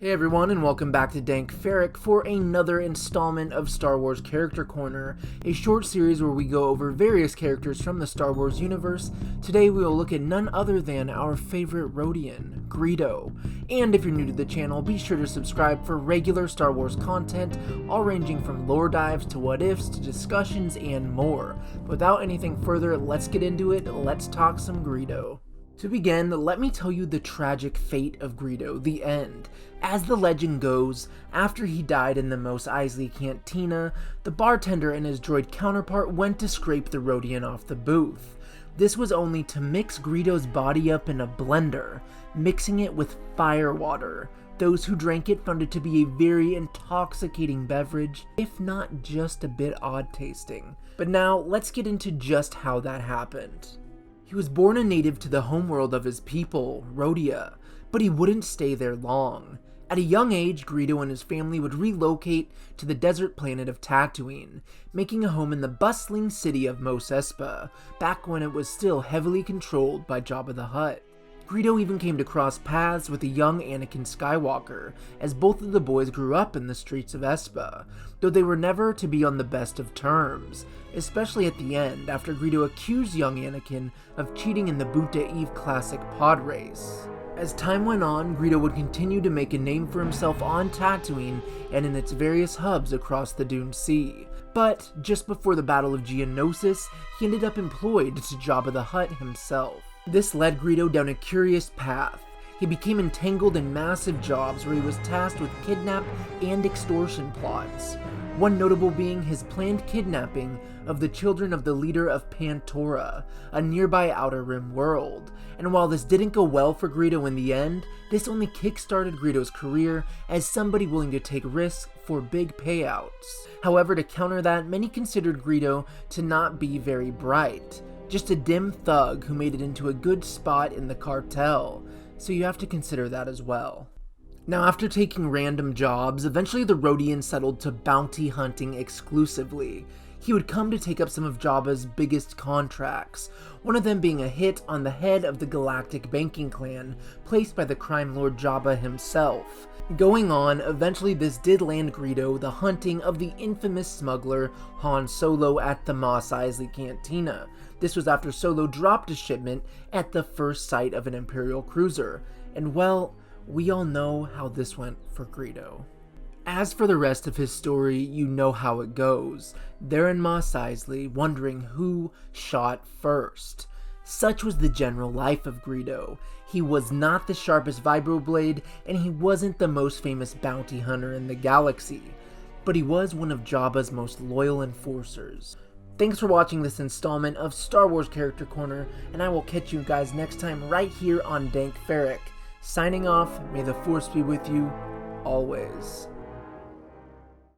Hey everyone, and welcome back to Dank Farrik for another installment of Star Wars Character Corner, a short series where we go over various characters from the Star Wars universe. Today we will look at none other than our favorite Rodian, Greedo. And if you're new to the channel, be sure to subscribe for regular Star Wars content, all ranging from lore dives to what ifs to discussions and more. Without anything further, let's get into it. Let's talk some Greedo. To begin, let me tell you the tragic fate of Greedo, the end. As the legend goes, after he died in the Mos Eisley Cantina, the bartender and his droid counterpart went to scrape the Rodian off the booth. This was only to mix Greedo's body up in a blender, mixing it with fire water. Those who drank it found it to be a very intoxicating beverage, if not just a bit odd tasting. But now, let's get into just how that happened. He was born a native to the homeworld of his people, Rodia, but he wouldn't stay there long. At a young age, Greedo and his family would relocate to the desert planet of Tatooine, making a home in the bustling city of Mos Espa, back when it was still heavily controlled by Jabba the Hutt. Greedo even came to cross paths with a young Anakin Skywalker, as both of the boys grew up in the streets of Espa, though they were never to be on the best of terms, especially at the end after Greedo accused young Anakin of cheating in the Bunta Eve Classic pod race. As time went on, Greedo would continue to make a name for himself on Tatooine and in its various hubs across the Dune Sea. But just before the Battle of Geonosis, he ended up employed to Jabba the Hutt himself. This led Greedo down a curious path. He became entangled in massive jobs where he was tasked with kidnap and extortion plots. One notable being his planned kidnapping of the children of the leader of Pantora, a nearby Outer Rim world. And while this didn't go well for Greedo in the end, this only kick-started Greedo's career as somebody willing to take risks for big payouts. However, to counter that, many considered Greedo to not be very bright. Just a dim thug who made it into a good spot in the cartel, so you have to consider that as well. Now, after taking random jobs, eventually the Rodian settled to bounty hunting exclusively. He would come to take up some of Jabba's biggest contracts, one of them being a hit on the head of the Galactic Banking Clan, placed by the crime lord Jabba himself. Going on, eventually this did land Greedo the hunting of the infamous smuggler Han Solo at the Mos Eisley Cantina. This was after Solo dropped a shipment at the first sight of an Imperial cruiser, and well, we all know how this went for Greedo. As for the rest of his story, you know how it goes. They're in Mos Eisley, wondering who shot first. Such was the general life of Greedo. He was not the sharpest vibroblade, and he wasn't the most famous bounty hunter in the galaxy, but he was one of Jabba's most loyal enforcers. Thanks for watching this installment of Star Wars Character Corner, and I will catch you guys next time right here on Dank Farrik. Signing off, may the Force be with you, always.